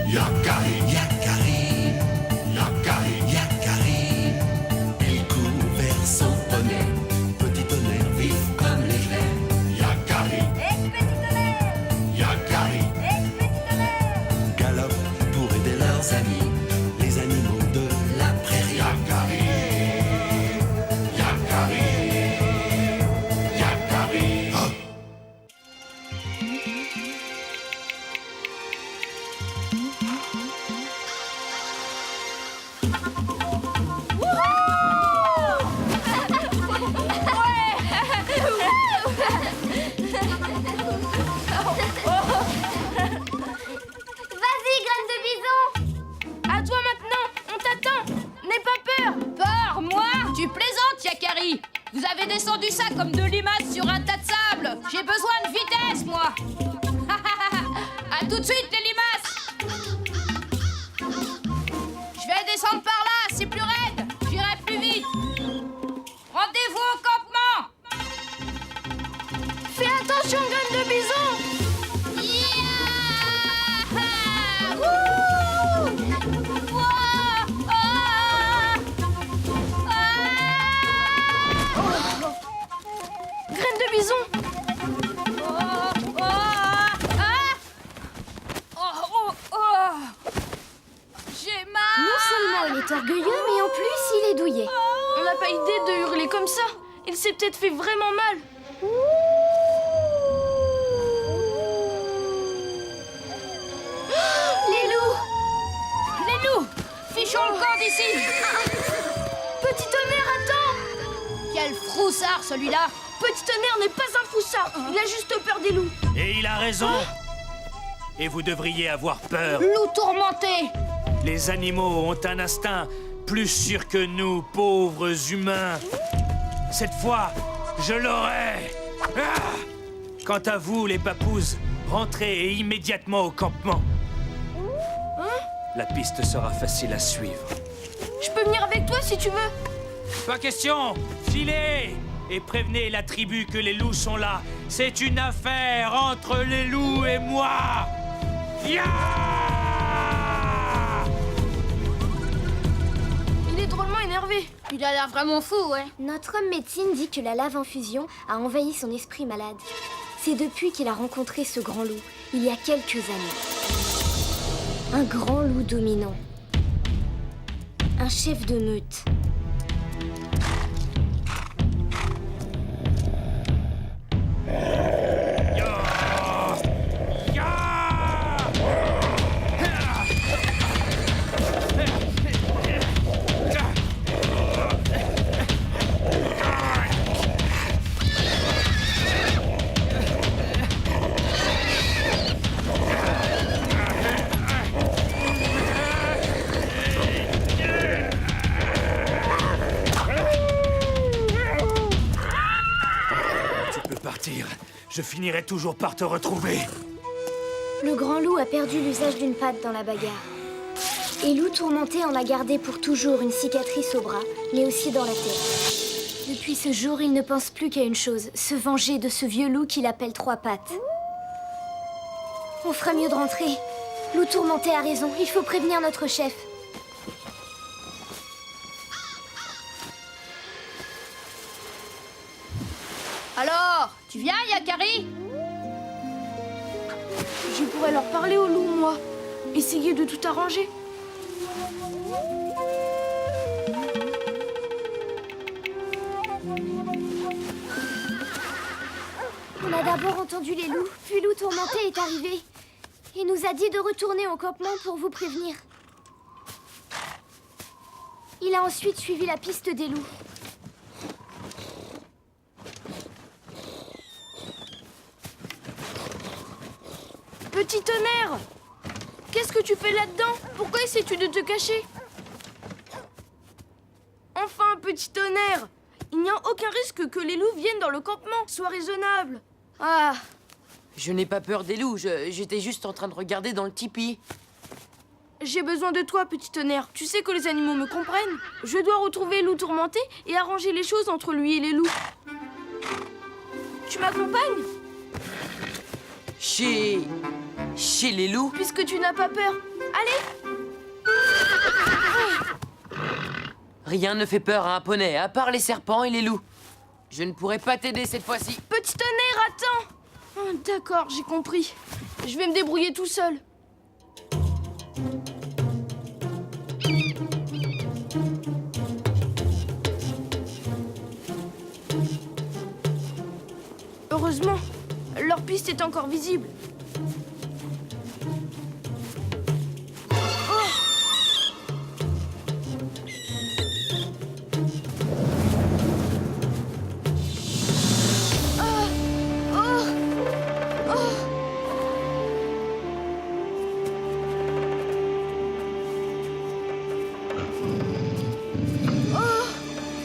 Yakari, Yakari, Yakari, Yakari. Il court vers son poney, petit tonnerre vif comme l'éclair. Yakari, Petit tonnerre, Yakari, petit tonnerre. galope pour aider leurs amis, les animaux de la prairie. Yakari, Yakari, Yakari. Oh. Vas-y, graine de bison. À toi maintenant, on t'attend. N'aie pas peur. Peur, moi? Tu plaisantes, Yakari. Vous avez descendu ça comme de limaces sur un tas de sable. J'ai besoin de vitesse, moi. À tout de suite, les limaces. Je vais descendre par là, c'est plus raide. J'irai plus vite. Rendez-vous au campement. Fais attention, graine de bison. Graine de bison. J'ai mal. Non seulement il est orgueilleux, mais en plus il est douillet. On n'a pas idée de hurler comme ça. Il s'est peut-être fait vraiment mal. Les loups. Les loups, fichons le camp d'ici. Petit tonnerre, attends. Quel froussard, celui-là. Petit tonnerre n'est pas un foussard. Il a juste peur des loups. Et il a raison. Et vous devriez avoir peur. Loup tourmenté. Les animaux ont un instinct plus sûr que nous, pauvres humains. Cette fois, je l'aurai. Ah! Quant à vous, les papouses, rentrez immédiatement au campement. La piste sera facile à suivre. Je peux venir avec toi si tu veux. Pas question. Filez et prévenez la tribu que les loups sont là. C'est une affaire entre les loups et moi. Ya! Il est drôlement énervé. Il a l'air vraiment fou, ouais. Notre homme médecine dit que la lave en fusion a envahi son esprit malade. C'est depuis qu'il a rencontré ce grand loup, il y a quelques années. Un grand loup dominant. Un chef de meute. Je finirai toujours par te retrouver. Le grand loup a perdu l'usage d'une patte dans la bagarre. Et Loup Tourmenté en a gardé pour toujours une cicatrice au bras, mais aussi dans la tête. Depuis ce jour, il ne pense plus qu'à une chose, se venger de ce vieux loup qu'il appelle Trois Pattes. On fera mieux de rentrer. Loup Tourmenté a raison, il faut prévenir notre chef. Alors, tu viens, Yakari? Je pourrais leur parler aux loups, moi. Essayer de tout arranger. On a d'abord entendu les loups, puis Loup Tourmenté est arrivé. Il nous a dit de retourner au campement pour vous prévenir. Il a ensuite suivi la piste des loups. Petit tonnerre! Qu'est-ce que tu fais là-dedans? Pourquoi essaies-tu de te cacher? Enfin, petit tonnerre! Il n'y a aucun risque que les loups viennent dans le campement. Sois raisonnable. Ah! Je n'ai pas peur des loups, j'étais juste en train de regarder dans le tipi. J'ai besoin de toi, petit tonnerre. Tu sais que les animaux me comprennent. Je dois retrouver Loup Tourmenté et arranger les choses entre lui et les loups. Tu m'accompagnes? Chez les loups? Puisque tu n'as pas peur. Allez! Rien ne fait peur à un poney, à part les serpents et les loups. Je ne pourrai pas t'aider cette fois-ci. Petit tonnerre, attends! Oh, d'accord, j'ai compris. Je vais me débrouiller tout seul. Heureusement, leur piste est encore visible.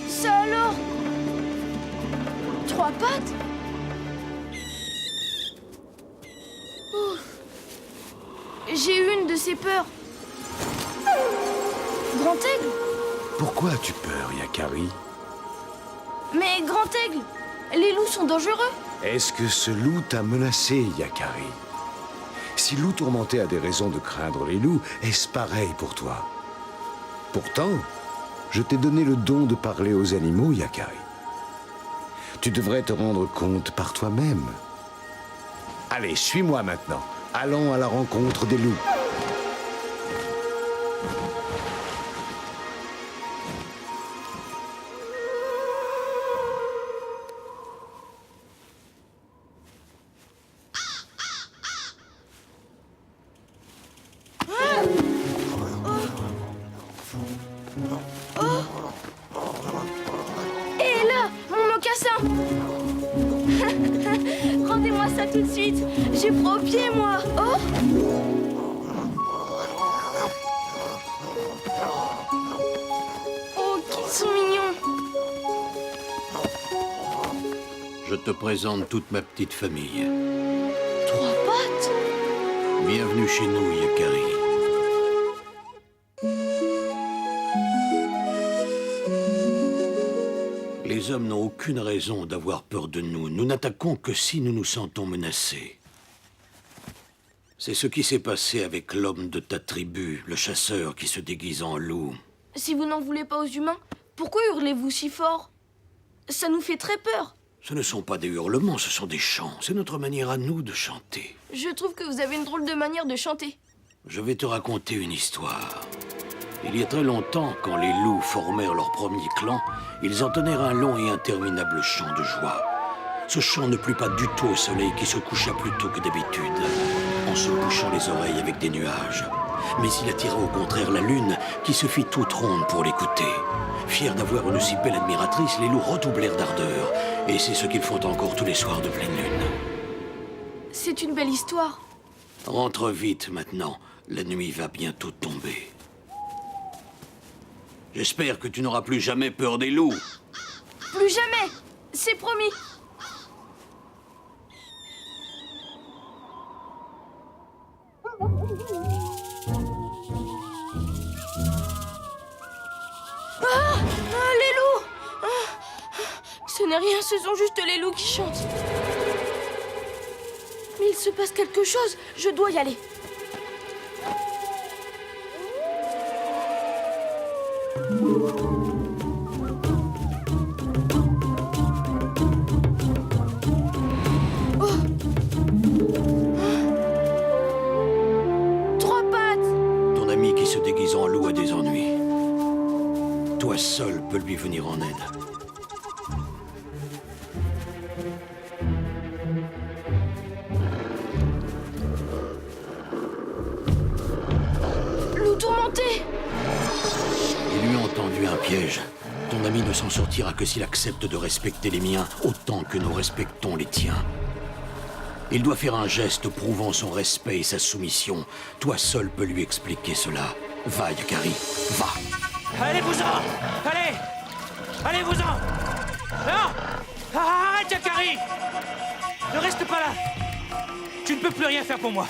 Ça alors? 3 pattes? J'ai eu une de ces peurs. Grand aigle? Pourquoi as-tu peur, Yakari? Mais Grand aigle, les loups sont dangereux. Est-ce que ce loup t'a menacé, Yakari? Si Loup Tourmenté a des raisons de craindre les loups, est-ce pareil pour toi? Pourtant, je t'ai donné le don de parler aux animaux, Yakari. Tu devrais te rendre compte par toi-même. Allez, suis-moi maintenant. Allons à la rencontre des loups. Et là, mon mocassin! Rendez-moi ça tout de suite. J'ai froid aux pieds, moi. Oh! Oh, qu'ils sont mignons. Je te présente toute ma petite famille. 3 pattes? Bienvenue chez nous, Yakari. Les hommes n'ont aucune raison d'avoir peur de nous. Nous n'attaquons que si nous nous sentons menacés. C'est ce qui s'est passé avec l'homme de ta tribu, le chasseur qui se déguise en loup. Si vous n'en voulez pas aux humains, pourquoi hurlez-vous si fort? Ça nous fait très peur. Ce ne sont pas des hurlements, ce sont des chants. C'est notre manière à nous de chanter. Je trouve que vous avez une drôle de manière de chanter. Je vais te raconter une histoire. Il y a très longtemps, quand les loups formèrent leur premier clan, ils entonnèrent un long et interminable chant de joie. Ce chant ne plut pas du tout au soleil qui se coucha plus tôt que d'habitude, en se bouchant les oreilles avec des nuages. Mais il attira au contraire la lune, qui se fit toute ronde pour l'écouter. Fiers d'avoir une si belle admiratrice, les loups redoublèrent d'ardeur, et c'est ce qu'ils font encore tous les soirs de pleine lune. C'est une belle histoire. Rentre vite maintenant, la nuit va bientôt tomber. J'espère que tu n'auras plus jamais peur des loups. Plus jamais. C'est promis. Les loups! Ce n'est rien, ce sont juste les loups qui chantent. Mais il se passe quelque chose, je dois y aller. Trois pattes! Ton ami qui se déguise en loup a des ennuis. Toi seul peux lui venir en aide. Loup tourmenté! Ils lui ont tendu un piège. Ton ami ne s'en sortira que s'il accepte de respecter les miens autant que nous respectons les tiens. Il doit faire un geste prouvant son respect et sa soumission. Toi seul peux lui expliquer cela. Va, Yakari, va. Allez-vous-en! Allez! Allez-vous-en! Non! Arrête, Yakari! Ne reste pas là! Tu ne peux plus rien faire pour moi.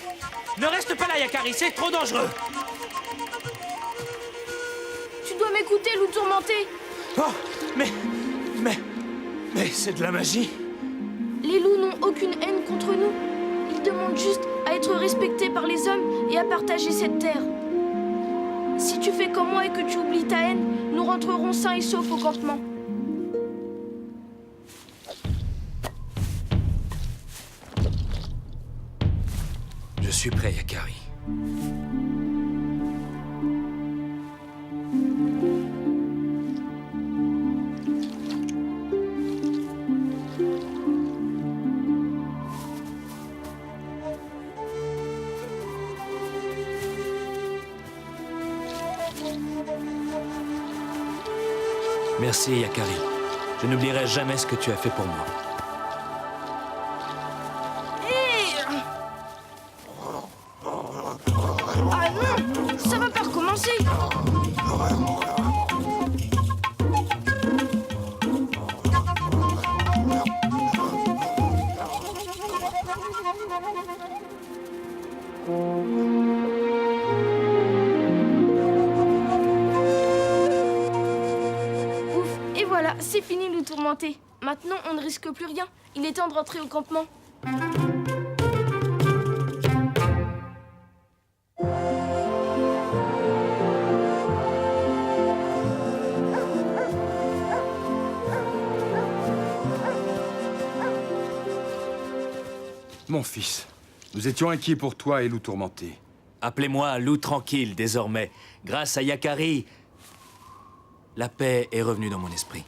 Ne reste pas là, Yakari, c'est trop dangereux. Tu dois m'écouter, loup tourmenté. Oh, mais c'est de la magie. Les loups n'ont aucune haine contre nous. Il demande juste à être respecté par les hommes et à partager cette terre. Si tu fais comme moi et que tu oublies ta haine, nous rentrerons sains et saufs au campement. Je suis prêt, Yakari. Merci, Yakari. Je n'oublierai jamais ce que tu as fait pour moi. Ah non, ça va pas recommencer. Ouf, et voilà, c'est fini le tourmenté. Maintenant, on ne risque plus rien. Il est temps de rentrer au campement. Mon fils, nous étions inquiets pour toi et loup tourmenté. Appelez-moi Loup tranquille désormais. Grâce à Yakari, la paix est revenue dans mon esprit.